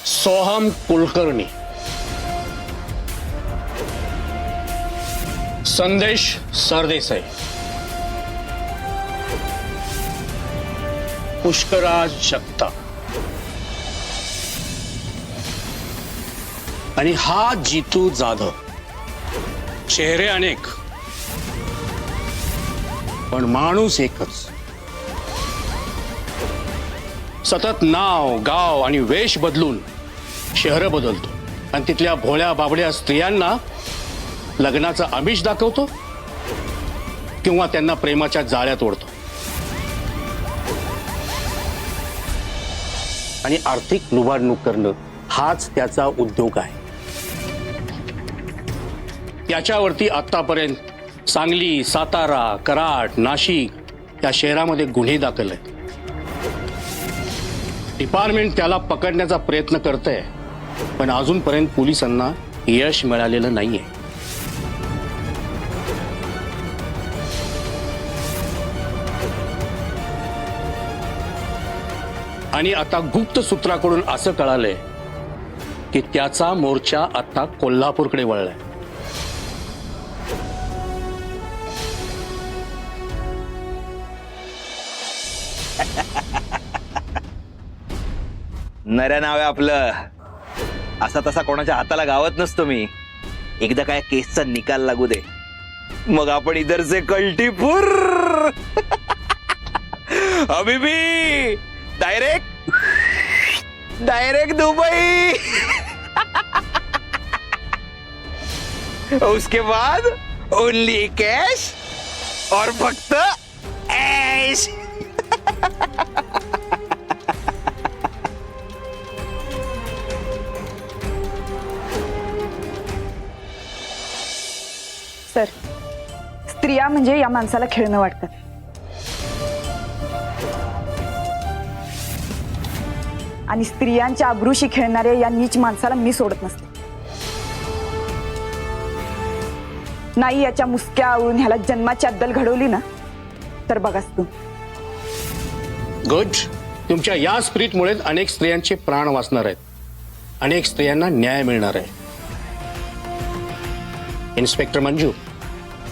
सोहम कुलकर्णी, संदेश सरदेसाई, पुष्कराज जगताप आणि हा जीतू जाधव. चेहरे अनेक पण माणूस एकच. सतत नाव गाव आणि वेश बदलून शहर बदलतो आणि तिथल्या भोळ्या बाबड्या स्त्रियांना लग्नाचा आमिष दाखवतो किंवा त्यांना प्रेमाच्या जाळ्यात ओढतो. आणि आर्थिक लुबाडणूक करणं हाच त्याचा उद्योग आहे. त्याच्यावरती आतापर्यंत सांगली, सातारा, कराड, नाशिक या शहरामध्ये गुन्हे दाखल आहेत. डिपार्टमेंट त्याला पकडण्याचा प्रयत्न करतंय पण अजूनपर्यंत पोलिसांना यश मिळालेलं नाहीये. आणि आता गुप्त सूत्राकडून असं कळालंय की त्याचा मोर्चा आता कोल्हापूरकडे वळलाय. नऱ्या नाव आहे आपलं. असा तसा कोणाच्या हाताला गावत नसतो मी. एकदा काय केसचा निकाल लागू दे मग आपण इधरचे कल्टीपूर हबीबी डायरेक्ट दुबई. उसके बाद ओनली कैश और फक्त ऐश. सर, स्त्रिया म्हणजे या माणसाला खेळणं वाटतं. आणि स्त्रियांच्या अब्रूशी खेळणाऱ्या या नीच माणसाला मी सोडत नसते. नाही याच्या मुसक्या आवळून ह्याला जन्माची अद्दल घडवली ना तर बघाच तू. गुड. तुमच्या या स्पिरिटमुळे अनेक स्त्रियांचे प्राण वाचणार आहेत. अनेक स्त्रियांना न्याय मिळणार आहे. इन्स्पेक्टर मंजू,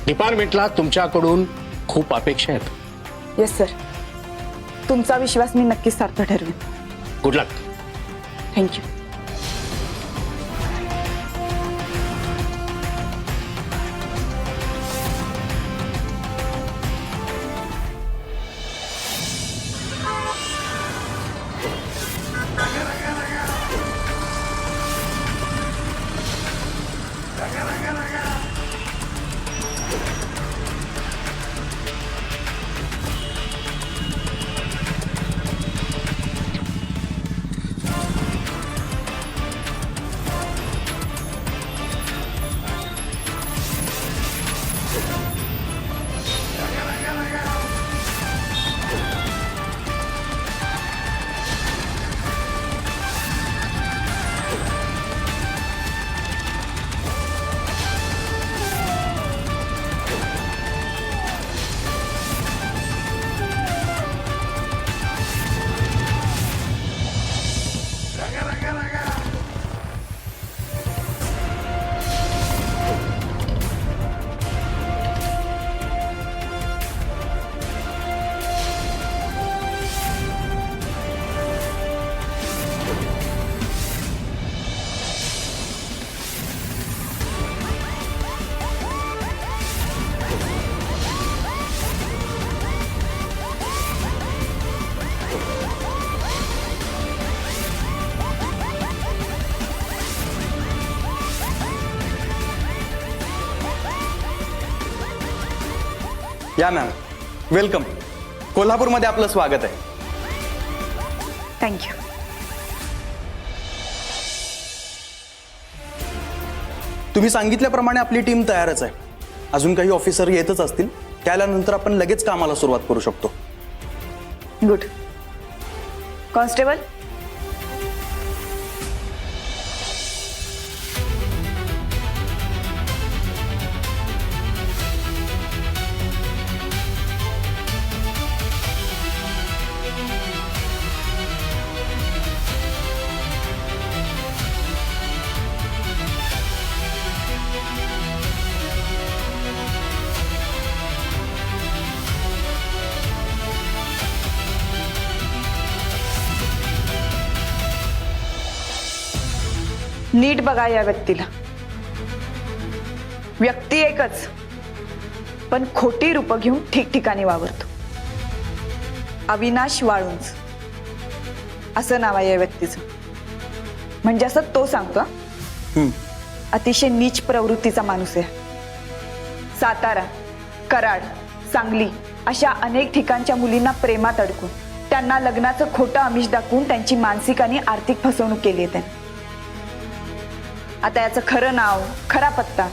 डिपार्टमेंटला तुमच्याकडून खूप अपेक्षा आहेत. येस सर, तुमचा विश्वास मी नक्कीच सार्थ ठरवेन. गुड लक. थँक्यू. या मॅम, वेलकम. कोल्हापूरमध्ये आपलं स्वागत आहे. थँक्यू. तुम्ही सांगितल्याप्रमाणे आपली टीम तयारच आहे. अजून काही ऑफिसर येतच असतील. त्यानंतर आपण लगेच कामाला सुरुवात करू शकतो. गुड. कॉन्स्टेबल, नीट बघा या व्यक्तीला. व्यक्ती एकच, पण खोटी रूपं घेऊन ठिकठिकाणी वावरतो. अविनाश वाळुंज असं नाव आहे या व्यक्तीचं. म्हणजे असं तो सांगतो, अतिशय नीच प्रवृत्तीचा माणूस आहे. सातारा, कराड, सांगली अशा अनेक ठिकाणच्या मुलींना प्रेमात अडकून त्यांना लग्नाचं खोटं आमिष दाखवून त्यांची मानसिक आणि आर्थिक फसवणूक केली आहे त्याने. आता याचं खरं नाव, खरा पत्ता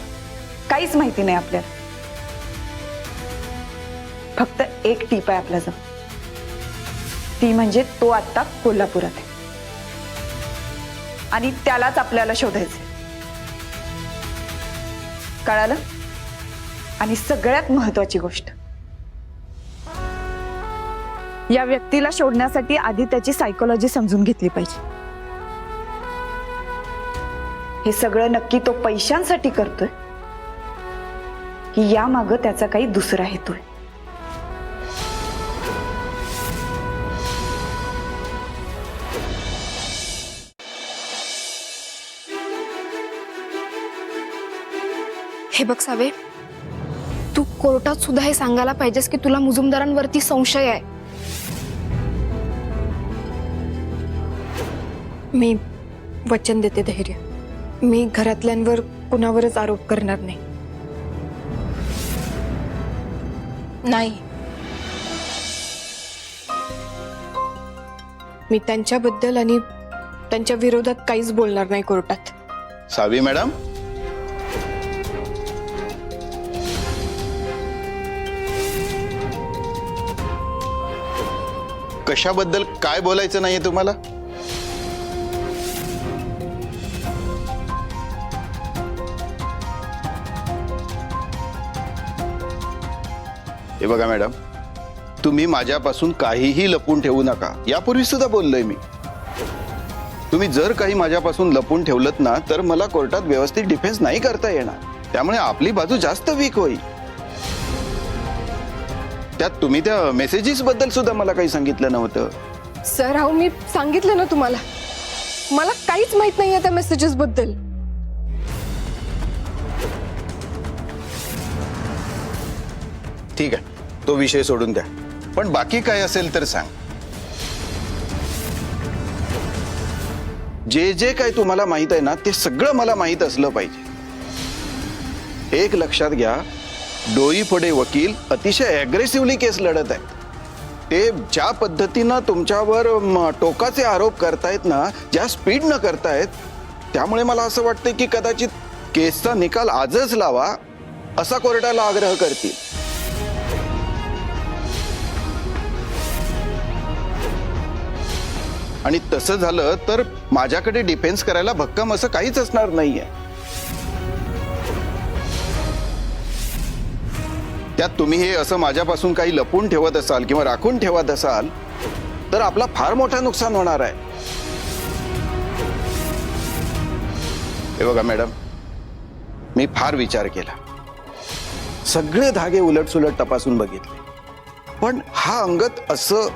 काहीच माहिती नाही आपल्याला. फक्त एक टीप आहे आपल्याजवळ, ती म्हणजे तो आता कोल्हापुरात आहे आणि त्यालाच आपल्याला शोधायचं. कळालं? आणि सगळ्यात महत्वाची गोष्ट, या व्यक्तीला शोधण्यासाठी आधी त्याची सायकोलॉजी समजून घेतली पाहिजे. हे सगळं नक्की तो पैशांसाठी करतोय की या मागं त्याचा काही दुसरा हेतू आहे. हे बघ सावे, तू कोर्टात सुद्धा हे सांगायला पाहिजेस की तुला मुजुमदारांवरती संशय आहे. मी वचन देते धैर्य, मी घरातल्यांवर कुणावरच आरोप करणार नाही. नाही, मी त्यांच्याबद्दल आणि त्यांच्या विरोधात काहीच बोलणार नाही कोर्टात. सावी मॅडम, कशाबद्दल काय बोलायचं नाहीये तुम्हाला? हे बघा मॅडम, तुम्ही माझ्यापासून काहीही लपून ठेवू नका. यापूर्वी सुद्धा बोललोय मी. तुम्ही जर काही माझ्यापासून लपून ठेवलत ना तर मला कोर्टात व्यवस्थित डिफेन्स नाही करता येणार. त्यामुळे आपली बाजू जास्त वीक होईल. त्यात तुम्ही त्या मेसेजेस बद्दल सुद्धा मला काही सांगितलं नव्हतं. सर, अहो मी सांगितलं ना तुम्हाला, मला काहीच माहित नाहीये त्या मेसेजेस बद्दल. ठीक आहे, तो विषय सोडून द्या. पण बाकी काय असेल तर सांग. जे जे काय तुम्हाला माहित आहे ना ते सगळं मला माहित असलं पाहिजे. एक लक्षात घ्या, डोईफोडे वकील अतिशय अग्रेसिव्हली केस लढत आहेत. ते ज्या पद्धतीनं तुमच्यावर टोकाचे आरोप करतायत ना, ज्या स्पीडनं करतायत, त्यामुळे मला असं वाटतं की कदाचित केसचा निकाल आजच लावा असा कोर्टाला आग्रह करतील. आणि तसं झालं तर माझ्याकडे डिफेन्स करायला भक्कम असं काहीच असणार नाहीये. त्यात तुम्ही हे असं माझ्यापासून काही लपून ठेवत असाल किंवा राखून ठेवत असाल तर आपला फार मोठा नुकसान होणार आहे. हे बघा मॅडम, मी फार विचार केला, सगळे धागे उलटसुलट तपासून बघितले, पण हा अंगत असं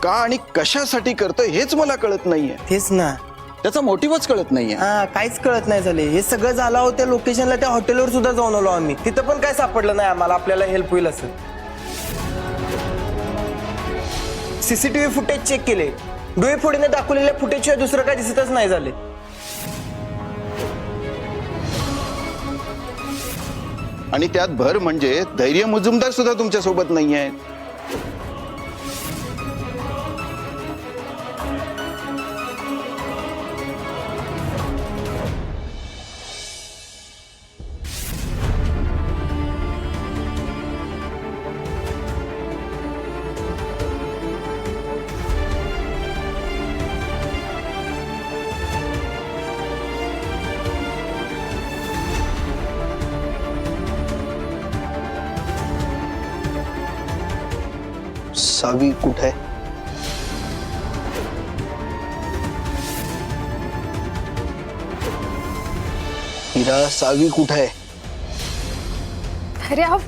का आणि कशासाठी करतोय हेच मला कळत नाहीये. तेच ना, त्याचा मोटिव्हच कळत नाहीये. काहीच कळत नाही झाले. हे सगळं झालं होतं त्या लोकेशनला, त्या हॉटेलवर सुद्धा जाऊन आलो आम्ही. तिथं पण काय सापडलं नाही आम्हाला आपल्याला हेल्प होईल असं. सीसीटीव्ही फुटेज चेक केले, डोळेफोडीने दाखवलेल्या फुटेजशिवाय दुसरं काय दिसतच नाही झाले. आणि त्यात भर म्हणजे धैर्य मुजुमदार सुद्धा तुमच्या सोबत नाहीये. सावी कुठे आहे? हिरा, सावी कुठे आहे? अरे अहो,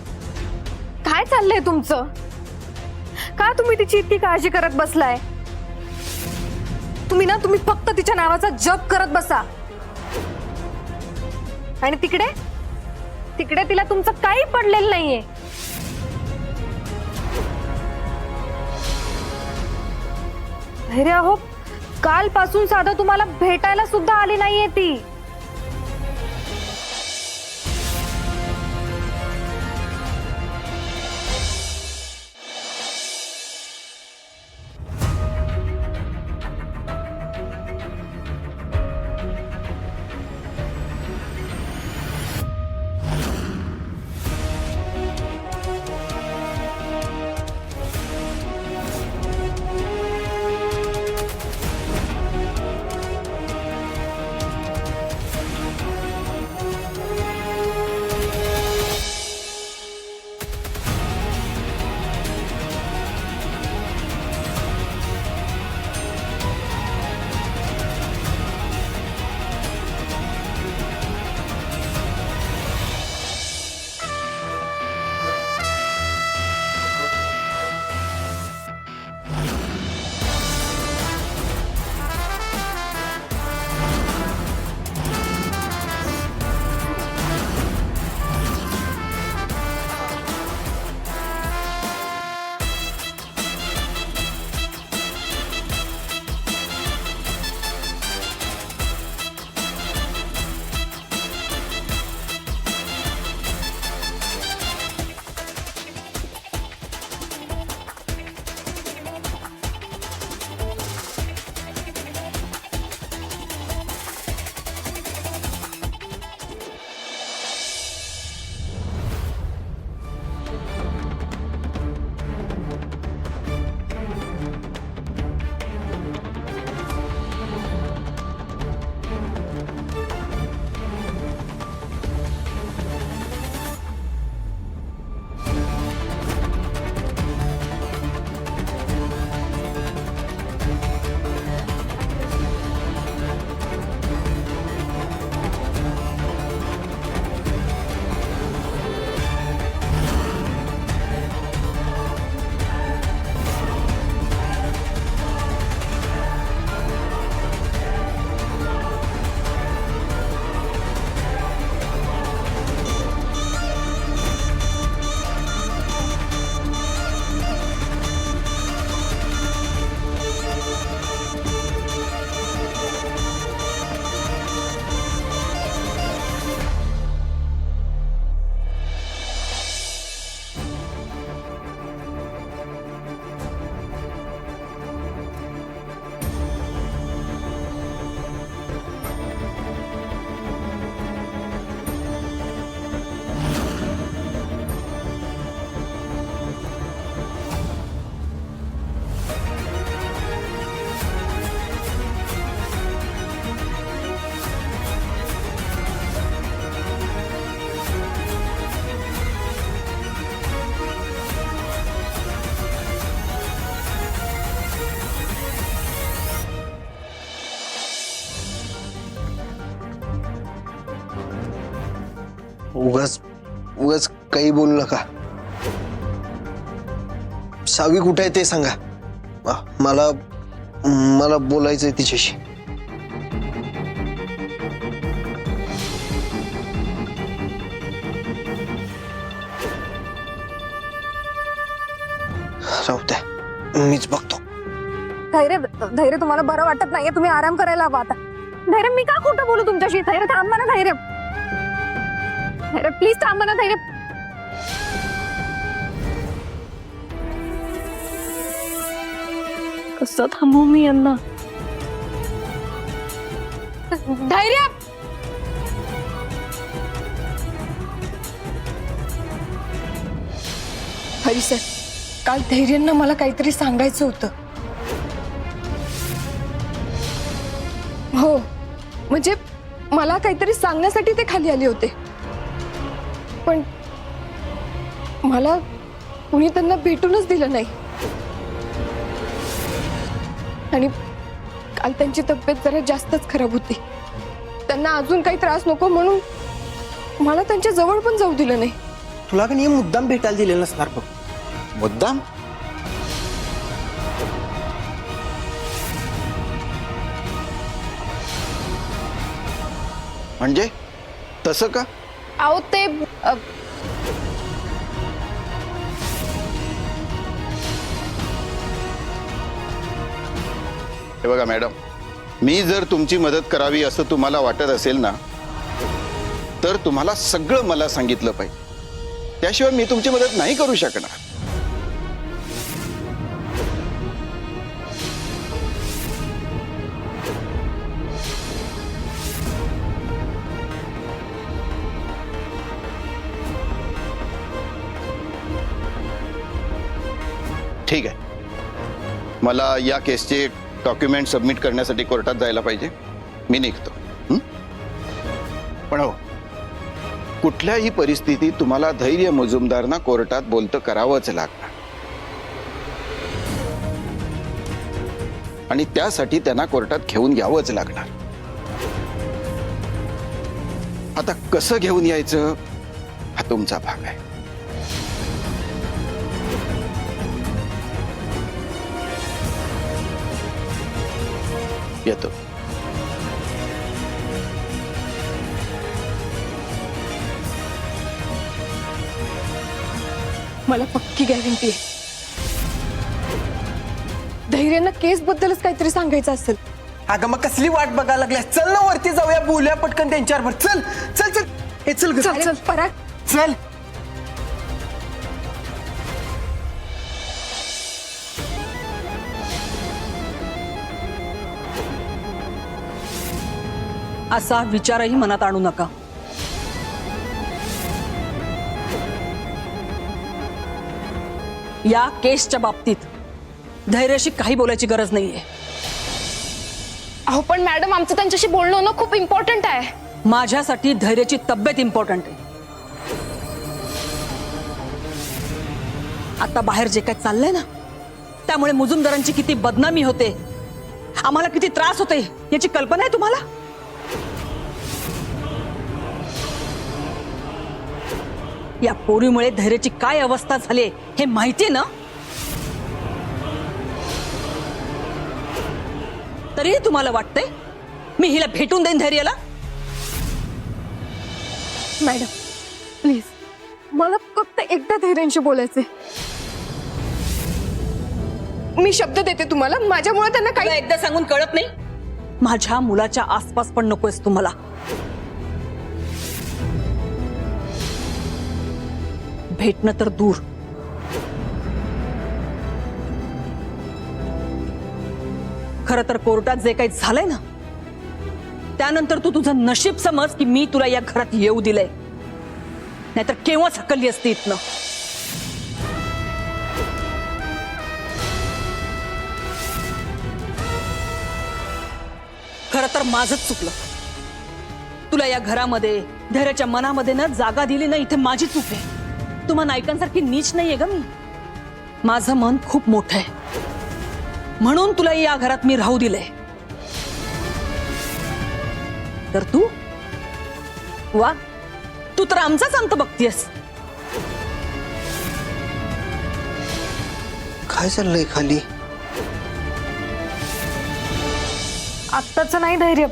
काय चाललंय तुमचं? का तुम्ही तिची इतकी काळजी करत बसलाय? तुम्ही फक्त तिच्या नावाचा जप करत बसा. आणि तिकडे तिकडे तिला तुमचं काही पडलेलं नाहीये. धैर्य अहो, कालपासून साधं तुम्हाला भेटायला सुद्धा आली नाहीये ती. उगाच उगाच काही बोलू नका. सावी कुठे आहे ते सांगा. मला मला बोलायचंय तिच्याशी. राहू द्या, मीच बघतो. धैर्य धैर्य तुम्हाला बरं वाटत नाहीये, तुम्ही आराम करायला हवा आता. धैर्य मी का खोटं बोलू तुमच्याशी. धैर्य थांबा ना. धैर्य धैर्य प्लीज थांबा ना. धैर्य कसं थांबू मी यांना. धैर्य हरी सर, काल धैर्यांना मला काहीतरी सांगायचं होतं. हो, म्हणजे मला काहीतरी सांगण्यासाठी ते खाली आले होते, पण मला कुणी त्यांना भेटूनच दिलं नाही. आणि काल त्यांची तब्येत जरा जास्तच खराब होती. त्यांना अजून काही त्रास नको म्हणून मला त्यांच्या जवळ पण जाऊ दिलं नाही. तुला का नाही मुद्दाम भेटायला दिलेलं नसणार बघ. मुद्दाम? म्हणजे तसं का? अहो ते हे बघा मॅडम, मी जर तुमची मदत करावी असं तुम्हाला वाटत असेल ना, तर तुम्हाला सगळं मला सांगितलं पाहिजे. त्याशिवाय मी तुमची मदत नाही करू शकणार. ठीक आहे, मला या केसचे डॉक्युमेंट सबमिट करण्यासाठी कोर्टात जायला पाहिजे. मी निघतो. हं? पण हो, कुठल्याही परिस्थितीत तुम्हाला धैर्य मुजुमदारना कोर्टात बोलतं करावंच लागणार. आणि त्यासाठी त्यांना कोर्टात घेऊन यावंच लागणार. आता कसं घेऊन यायचं हा तुमचा भाग आहे. येतो. मला पक्की गॅरंटी आहे धैर्यानं केस बद्दलच काहीतरी सांगायचं असेल. अगं मग कसली वाट बघायला लागल्या? चल ना वरती जाऊया, बोलूया पटकन त्यांच्यावर. चल चल चल. हे चल ग. चल चल पराग. चल. असा विचारही मनात आणू नका. या केसच्या बाबतीत धैर्याशी काही बोलायची गरज नाहीये. अहो पण मॅडम आमचं त्यांच्याशी बोलणं ना खूप इम्पॉर्टंट आहे. माझ्यासाठी धैर्याची तब्येत इम्पॉर्टंट आहे. आता बाहेर जे काही चाललंय ना, त्यामुळे मुजुमदारांची किती बदनामी होते, आम्हाला किती त्रास होते याची कल्पना आहे तुम्हाला? या पोरीमुळे धैर्याची काय अवस्था झाली हे माहिती ना? तरी तुम्हाला वाटतंय मी हिला भेटून देईन धैर्याला? मॅडम प्लीज, मला फक्त एकदा धैर्यांशी बोलायचे. मी शब्द देते तुम्हाला, माझ्यामुळे त्यांना तुला काही. एकदा सांगून कळत नाही? माझ्या मुलाच्या आसपास पण नकोयस तुम्हाला. भेटणं तर दूर, खरं तर कोर्टात जे काही झालंय ना, त्यानंतर तू तुझं नशीब समज की मी तुला या घरात येऊ दिलंय, नाहीतर केव्हाच हकलली असती इथनं. खरं तर माझंच चुकलं. तुला या घरामध्ये धैर्याच्या मनामध्ये ना जागा दिली ना, इथे माझी चूक आहे. तुम्हा नायकांसारखी नीच नाहीये ग मी. माझं मन खूप मोठं आहे, म्हणून तुला या घरात मी राहू दिलंय. तर तू वा, तू तर आमचाच अंत बघतीयस. काय चाललंय खाली? आत्ताच नाही धैर्य.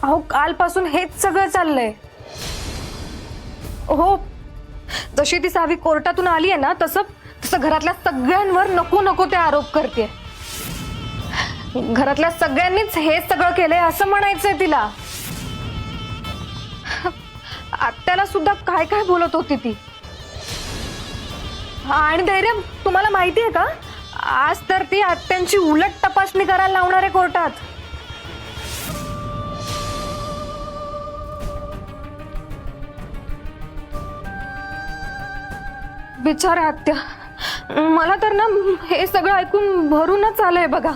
अहो कालपासून हेच सगळं चाललंय. हो, जशी ती सावी कोर्टातून आली आहे ना, तसं घरातल्या सगळ्यांवर नको नको ते आरोप करते. घरातल्या सगळ्यांनीच हे सगळं केलंय असं म्हणायचंय तिला. आत्याला सुद्धा काय काय बोलत होती ती. आणि धैर्य, तुम्हाला माहिती आहे का, आज तर ती आत्यांची उलट तपासणी करायला लावणार आहे कोर्टात. बिचारा आत्या, मला तर ना हे सगळं ऐकून भरूनच आलंय बघा.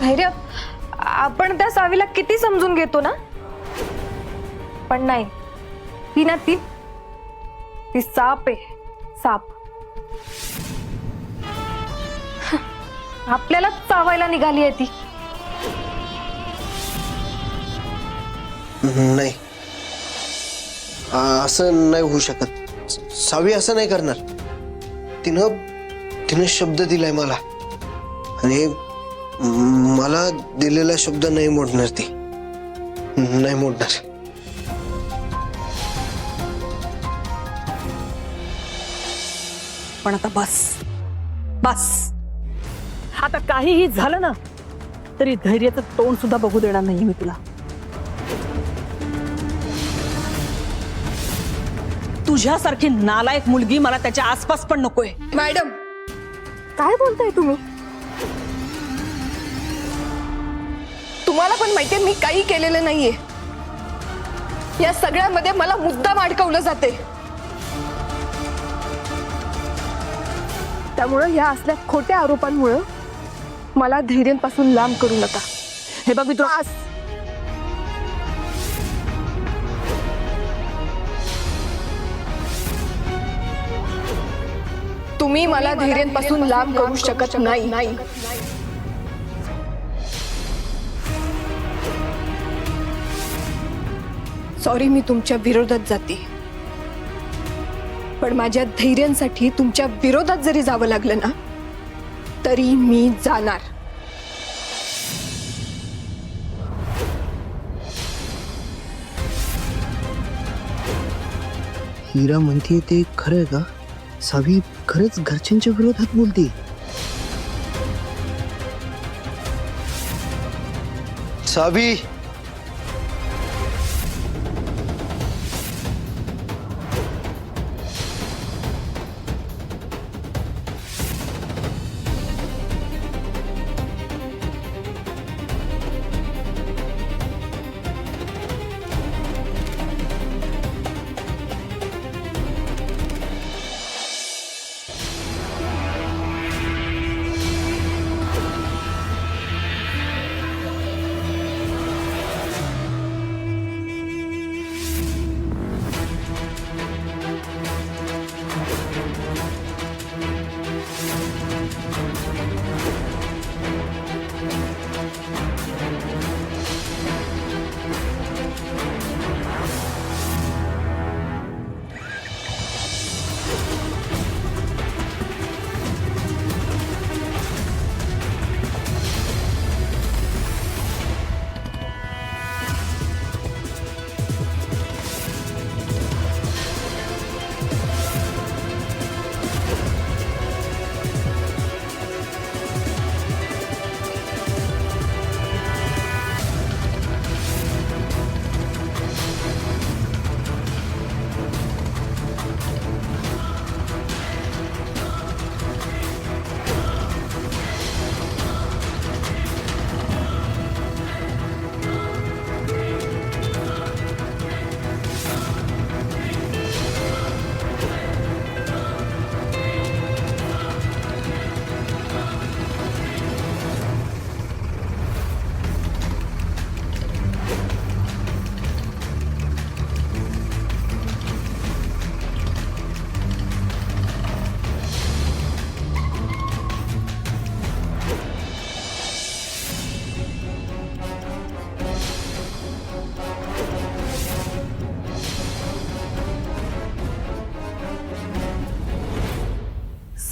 धैर्य, आपण त्या सावीला किती समजून घेतो ना, पण नाही, ती ना ती साप आहे, साप. आपल्याला चावायला निघाली आहे ती. नाही, असं नाही होऊ शकत. सावी असं नाही करणार. तिनं शब्द दिलाय मला, आणि मला दिलेला शब्द नाही मोडणार ती, नाही मोडणार. पण आता बस बस, आता काहीही झालं ना तरी धैर्याचं तोंड सुद्धा बघू देणार नाही मी तुला. तुझ्यासारखी नालायक मुलगी मला त्याच्या आसपास पण नकोय. मॅडम, काय बोलताय तुम्ही? तुम्हाला पण माहितीये मी काही केलेलं नाहीये. या सगळ्यामध्ये मला मुद्दाम अडकवलं जाते. त्यामुळं या असल्या खोट्या आरोपांमुळं मला धैर्यांपासून लांब करू नका. हे बघ मी तुला बस. तुम्ही मला धैर्यांपासून लांब करू शकत नाही. सॉरी, मी तुमच्या विरोधात जाते, पण माझ्या धैर्यांसाठी तुमच्या विरोधात जरी जावं लागलं ना तरी मी जाणार. हिरा म्हणते ते खरंय का? सावी खरंच घरच्यांच्या विरोधात बोलते. सावी,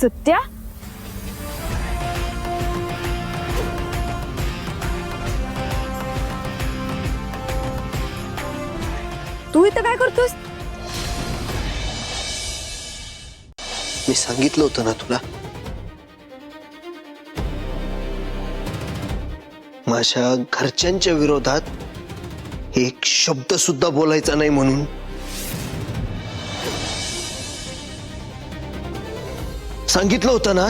सत्या, तू इथं काय करतोस? मी सांगितलं होतं ना तुला, माझ्या घरच्यांच्या विरोधात एक शब्द सुद्धा बोलायचा नाही म्हणून. सांगितलं होतं ना.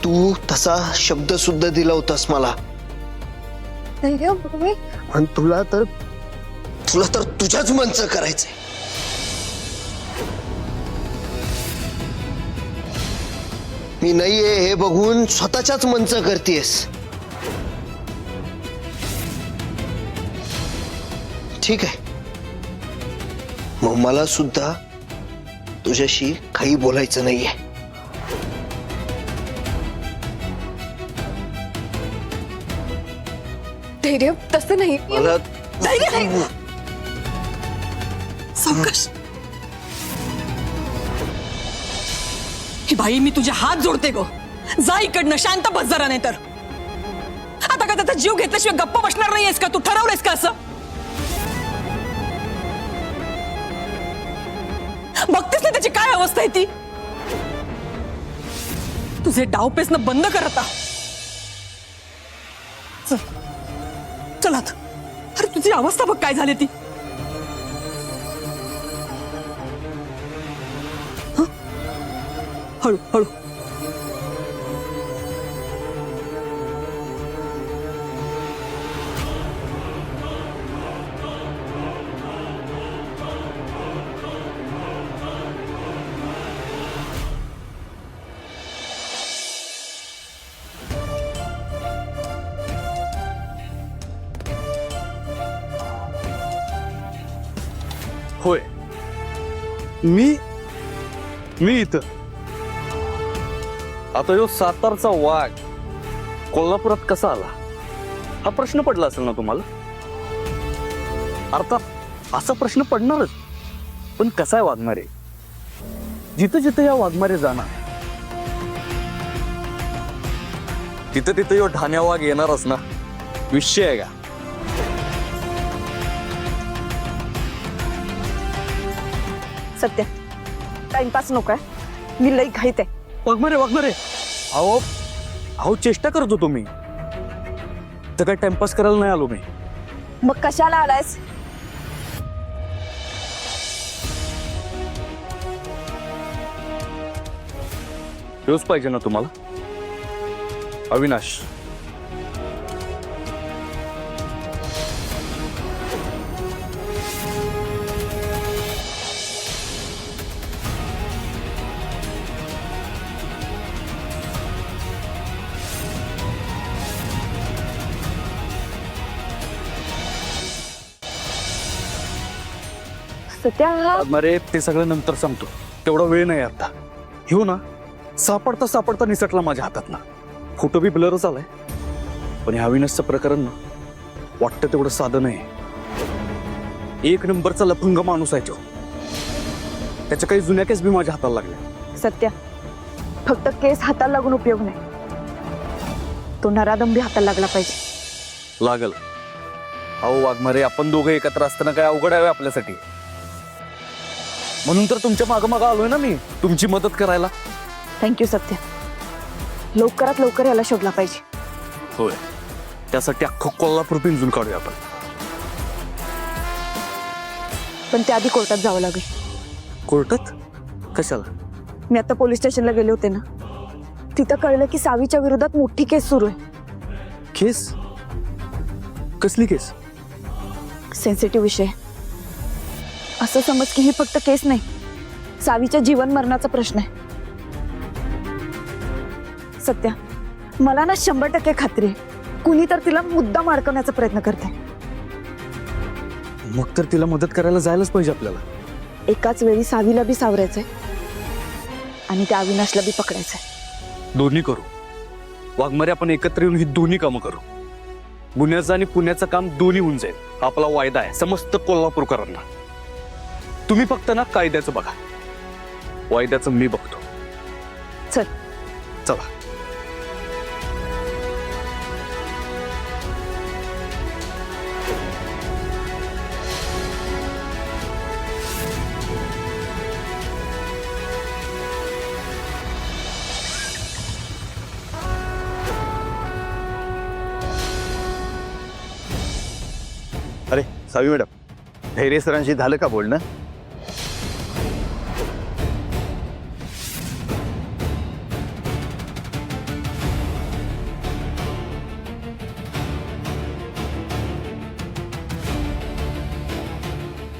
तू तसा शब्द सुद्धा दिला होतास मला. धैर्य, मी आणि तुला तर तुझ्याच मनचं करायचंय. मी नाहीये हे बघून स्वतःच्याच मनचं करतेस. ठीक आहे, मग मला सुद्धा तुझ्याशी काही बोलायचं नाहीये. धैर्य, तसं नाही. मला धैर्य नाही. सावकाश. ही बाई मी तुझे हात जोडते गो. जा इकडनं, शांत बस जरा. नाही तर आता का त्याचा जीव घेतल्याशिवाय गप्प बसणार नाहीयेस का? तू ठरवलंयस का असं? बघतेस ना त्याची काय अवस्था आहे ती. तुझे डावपेसनं बंद कर आता. चल चल आता. अरे तुझी अवस्था बघ काय झाली ती. हं? हळू हळू. होय, मी इथं. आता यो सातारचा वाघ कोल्हापुरात कसा आला हा प्रश्न पडला असेल ना तुम्हाला. अर्थात असा प्रश्न पडणारच, पण कसा आहे वाघमारे? जिथं जिथं या वाघमारे जाणार तिथं तिथं यो ठाण्या वाघ येणारच ना. विषय आहे का? सत्य, टाइमपास नकोय, मी लई घाईत आहे. वाघमारे अहो अहो चेष्टा करत होतो मी, तर काय टाइमपास करायला नाही आलो मी. मग कशाला आलायस? रोज पाहिजे ना तुम्हाला अविनाश. सत्या हा अरे ते सगळं नंतर सांगतो, तेवढा वेळ नाही आता. घेऊ ना, सापडता सापडता निसटला माझ्या हातात ना. फोटो बी ब्लरच आलाय, पण ह्या अविनाशचं प्रकरण ना वाटतं तेवढं साधं नाही. एक नंबरचा लफंग माणूस आहे तो. त्याच्या काही जुन्या केस बी माझ्या हाताला लागल्या. सत्या, फक्त केस हाताला लागून उपयोग नाही, तो नरादम बी हाताला लागला पाहिजे. लागल. अहो वाघमारे, आपण दोघं एकत्र असताना काय अवघड आहे आपल्यासाठी. म्हणून तर तुमच्या मागं आलोय ना मी, तुमची मदत करायला. थँक्यू सत्या. लवकरात लवकर याला शोधला पाहिजे. होय, त्यासाठी अख्खं कोल्हापूर पिंजून काढूया आपण. पण त्याआधी कोर्टात जावं लागेल. कोर्टात? कशाला? मी आता पोलीस स्टेशनला गेले होते ना, तिथं कळलं की सावीच्या विरोधात मोठी केस सुरू आहे. केस? कसली केस? सेन्सिटिव्ह विषय. असं समज की ही फक्त केस नाही, सावीच्या जीवन मरणाचा प्रश्न आहे. सत्या, मला ना 100% खात्री आहे, कुणी तर तिला मुद्दाम अडकवण्याचा प्रयत्न करते. मग तर तिला मदत करायला जायलाच पाहिजे आपल्याला. एकाच वेळी सावीला बी सावरायचंय आणि त्या अविनाशला बी पकडायचंय. दोन्ही करू वाघमारे, आपण एकत्र येऊन ही दोन्ही कामं करू. गुन्ह्याचं आणि पुण्याचं काम दोन्ही होऊन जाईल. आपला वायदा आहे समस्त कोल्हापूरकरांना. तुम्ही फक्त ना कायद्याचं बघा, वायद्याचं मी बघतो. चल चला. अरे सावी मॅडम, धैर्य सरांशी झालं का बोलणं?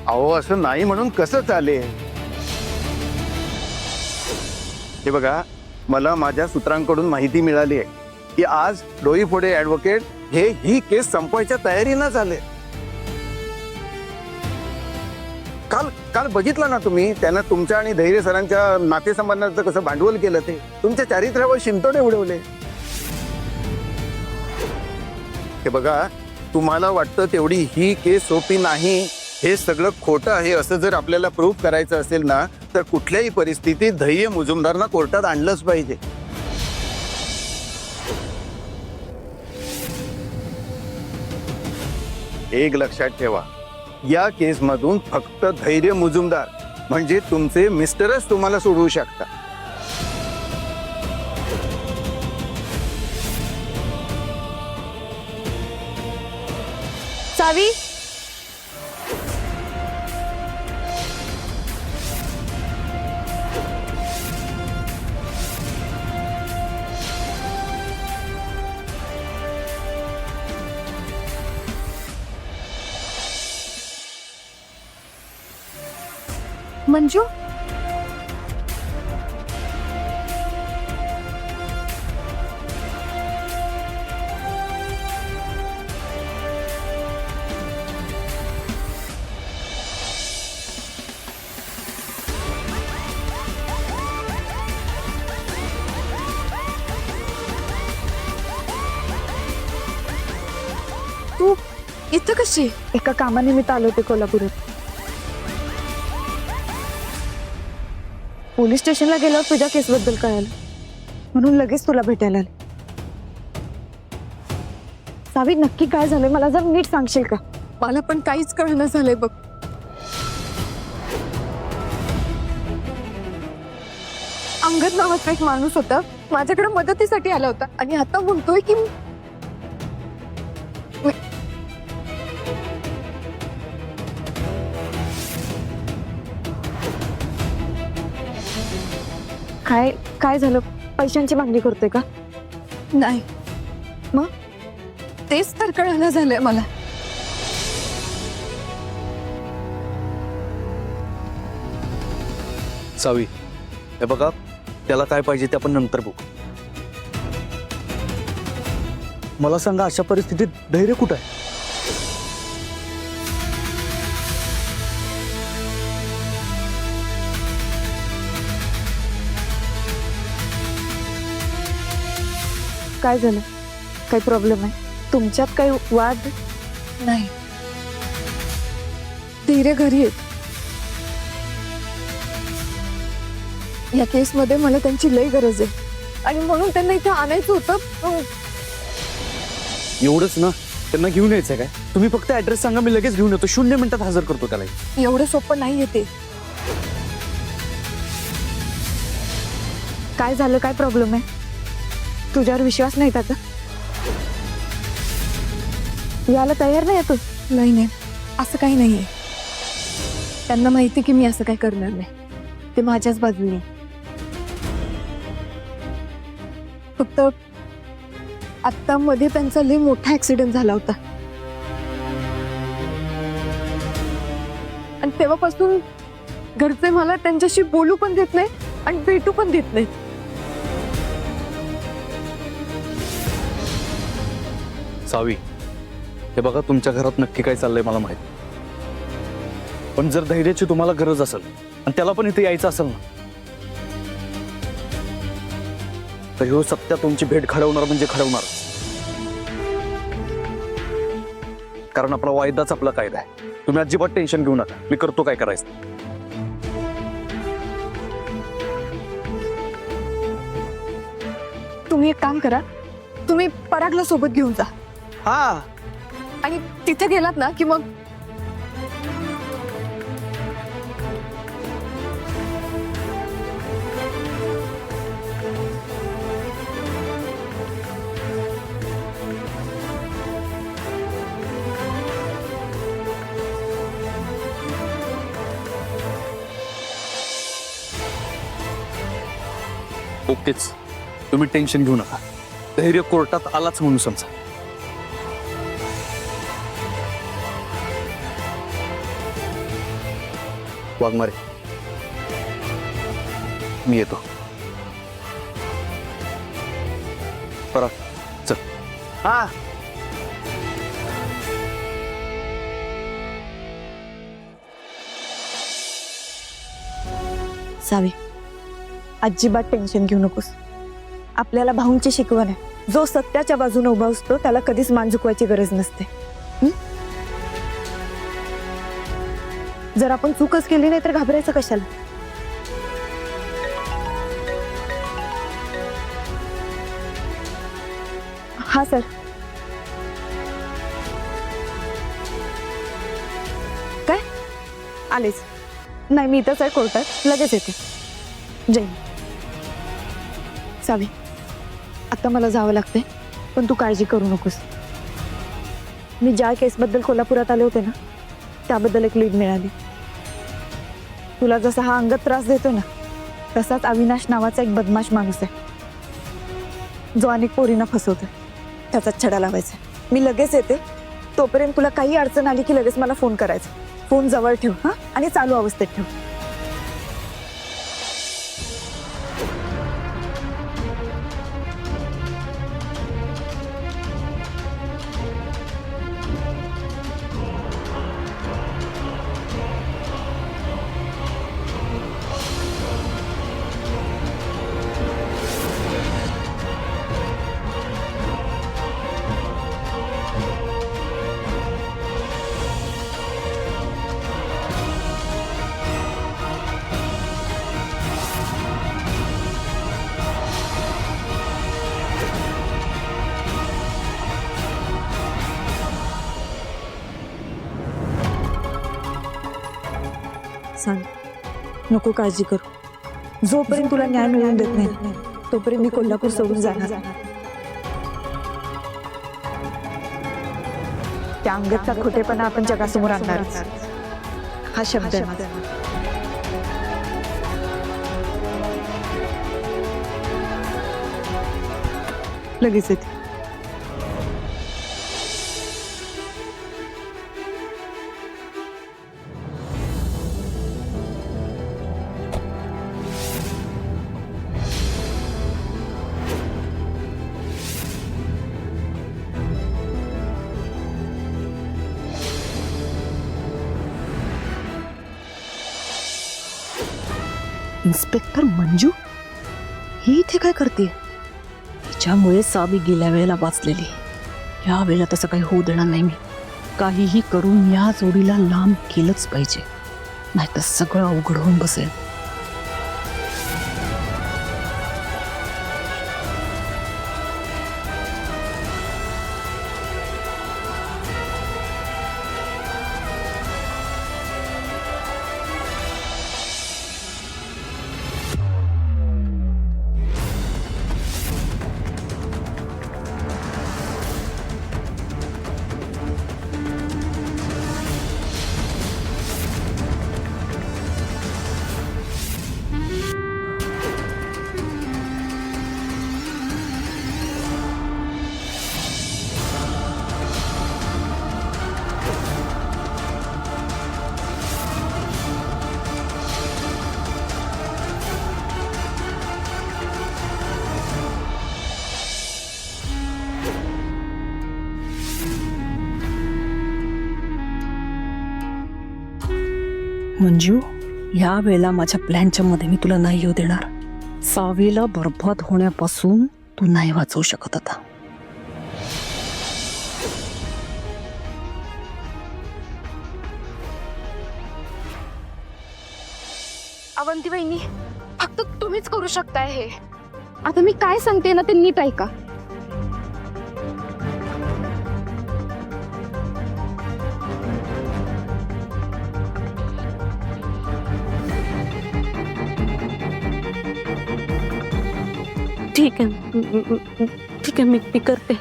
अहो असं नाही म्हणून कसं चालेल? हे बघा, मला माझ्या सूत्रांकडून माहिती मिळाली आहे की आज डोईफोडे ऍडव्होकेट हे ही केस संपवायच्या तयारीनं झाले. काल बघितलं ना तुम्ही, त्यांना तुमच्या आणि धैर्य सरांच्या नातेसंबंधाचं कसं भांडवल केलं, ते तुमच्या चारित्र्यावर शिंतोडे उडवले. हे बघा, तुम्हाला वाटतं तेवढी ही केस सोपी नाही, हे सगळं खोटं आहे असं जर आपल्याला प्रूव्ह करायचं असेल ना, तर कुठल्याही परिस्थितीत धैर्य मुजुमदारना कोर्टात आणलंच पाहिजे. एक लक्षात ठेवा, या केसमधून फक्त धैर्य मुजुमदार म्हणजे तुमचे मिस्टरच तुम्हाला सोडवू शकता. सावी, मंजू, तू इथं कशी? एका कामानिमित्त आलो होते कोल्हापुरात. पोलीस स्टेशनला गेल्यावर तुझ्या केसबद्दल कळालं, म्हणून लगेच तुला भेटायला आले. सावी, नक्की काय झालंय मला जर नीट सांगशील का? मला पण काहीच कळलं झालंय बघ. अंगद नावाचा एक माणूस होता, माझ्याकडे मदतीसाठी आला होता आणि आता बोलतोय की काय काय झालं? पैशांची मागणी करतोय का? नाही, मग तेच तर कळलं झालंय मला. सावी, हे बघा, त्याला काय पाहिजे ते आपण नंतर बघू. मला सांगा, अशा परिस्थितीत धैर्य कुठं आहे? काय झालं? काही प्रॉब्लेम आहे? तुमच्यात काही वाद? नाही, धैर्य घरी आहेत. या केसमध्ये मला त्यांची लई गरज आहे आणि म्हणून त्यांना इथे आणायचं होतं. एवढंच ना, त्यांना घेऊन यायचंय काय? तुम्ही फक्त ऍड्रेस सांगा, मी लगेच घेऊन येतो. 0 मिनिटात हजर करतो त्याला. एवढं सोपं नाही येते. काय झालं? काय प्रॉब्लेम आहे? तुझ्यावर विश्वास नाही त्याचा? याला तयार नाही तू? नाही नाही, असं काही नाहीये. त्यांना माहिती की मी असं काही करणार नाही. ते माझ्याच बाजूने. फक्त आत्ता मध्ये त्यांचा लय मोठा ऍक्सिडेंट झाला होता आणि तेव्हापासून घरचे मला त्यांच्याशी बोलू पण देत नाही आणि भेटू पण देत नाहीत. सावी, हे बघा, तुमच्या घरात नक्की काय चाललंय मला माहित, पण जर धैर्याची तुम्हाला गरज असेल आणि त्याला पण इथे यायचं असेल ना, तर ह्यो सत्या तुमची भेट घडवणार म्हणजे घडवणार. कारण आपला वायदाच आपला कायदा आहे. तुम्ही अजिबात टेन्शन घेऊ नका, मी करतो काय करायचं. तुम्ही एक काम करा, तुम्ही परागला सोबत घेऊन जा. हा, आणि तिथे गेलात ना की मग ओकेच, तुम्ही टेन्शन घेऊ नका. धैर्य कोर्टात आलाच म्हणून समजा. वाघमारे, मी येतो. पराग, चल. हा. सावी, अजिबात टेन्शन घेऊ नकोस. आपल्याला भाऊंची शिकवण आहे, जो सत्याच्या बाजूने उभा असतो त्याला कधीच मान झुकवायची गरज नसते. जर आपण चूकच केली नाही तर घाबरायचं कशाला? हा सर. काय? आलेच. नाही, मी इथंच आहे कोर्टात, लगेच येते. जय हिंद. सावी, आता मला जावं लागते, पण तू काळजी करू नकोस. मी ज्या केसबद्दल कोल्हापुरात आले होते ना, त्याबद्दल एक लीड मिळाली. तुला जसा हा अंगत त्रास देतो ना, तसाच अविनाश नावाचा एक बदमाश माणूस आहे, जो अनेक पोरींना फसवतो. त्याचा छडा लावायचा. मी लगेच येते. तोपर्यंत तुला काही अडचण आली की लगेच मला फोन करायचा. फोन जवळ ठेव हा, आणि चालू अवस्थेत ठेव. सांग, नको काळजी करू. जोपर्यंत तुला न्याय मिळवून देत नाही तोपर्यंत मी कोल्हापूर सोडून जाणार. त्या अंगतचा खोटेपणा आपण जगासमोर आणणार. हा शब्द आहे माझा. लगेच येते. इन्स्पेक्टर मंजू ही इथे काय करते? तिच्यामुळे सावी गेल्या वेळेला वाचलेली. या वेळेला तसं काही होऊ देणार नाही मी. काहीही करून या जोडीला लांब केलंच पाहिजे, नाहीतर सगळं अवघड होऊन बसेल. मंजू, या वेळेला माझ्या प्लॅनच्या मध्ये मी तुला नाही येऊ देणार. सावीला बरबाद होण्यापासून तू नाही वाचवू शकत आता. अवंती वहिनी, फक्त तुम्हीच करू शकताय हे. आता मी काय सांगते ना ते नीट ऐका. ठीक आहे, मी करते.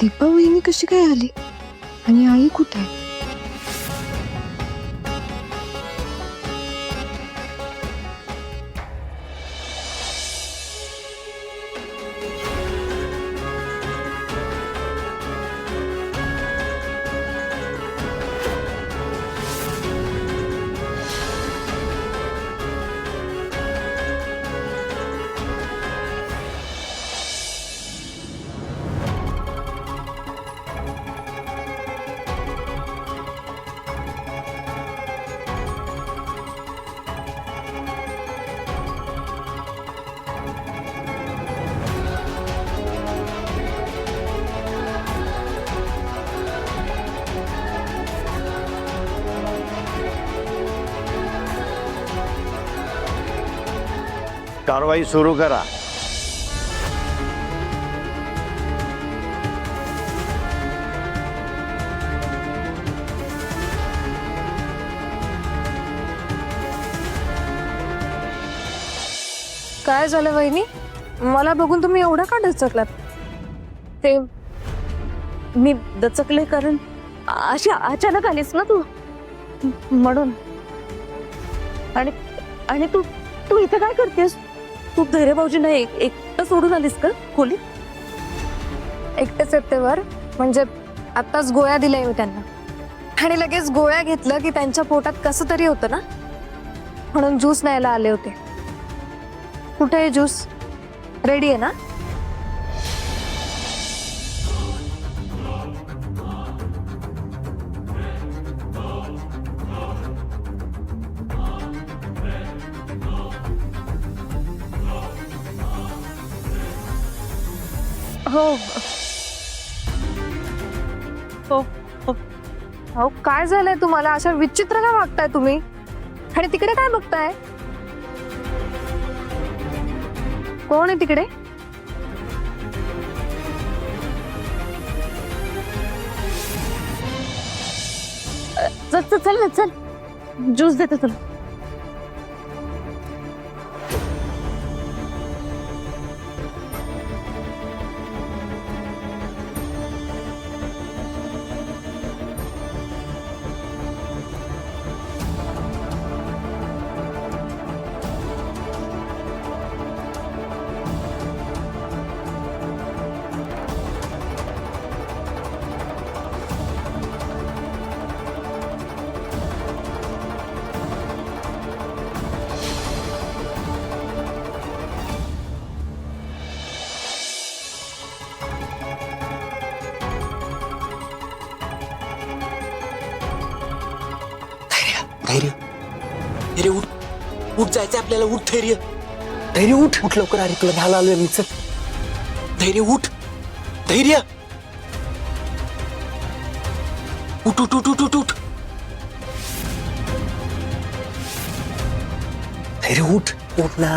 दीपा वहिनी कशी काय आली आणि आई कुठे आहे? कारवाई सुरू करा. काय झालं वहिनी? मला बघून तुम्ही एवढा का दचकलात? ते मी दचकले कारण अशी अचानक आलीस ना तू, म्हणून. आणि आणि तू तू इथे काय करतेस? तू धैर्य भाऊजींना एकटं सोडून आलीस का खोलीत? एकटेच येते वर, म्हणजे आत्ताच गोळ्या दिल्या मी त्यांना आणि लगेच गोळ्या घेतलं की त्यांच्या पोटात कसं तरी होतं ना, म्हणून ज्यूस न्यायला आले होते. कुठे आहे ज्यूस? रेडी आहे ना? हो हो हो. अहो काय झालंय तुम्हाला? अशा विचित्र का वागताय तुम्ही? आणि तिकडे काय बघताय? कोण आहे तिकडे? चल चल चल ना, चल ज्यूस देते तुला. धैर्य धैर्य उठ उठ, जायचं आपल्याला. उठ धैर्य, धैर्य उठ उठ लवकर. अरे तुला घ्यायला आलोय मी. चल धैर्य उठ, धैर्य उठ उठ उठ उठ उठ उठ. धैर्य उठ उठ ना.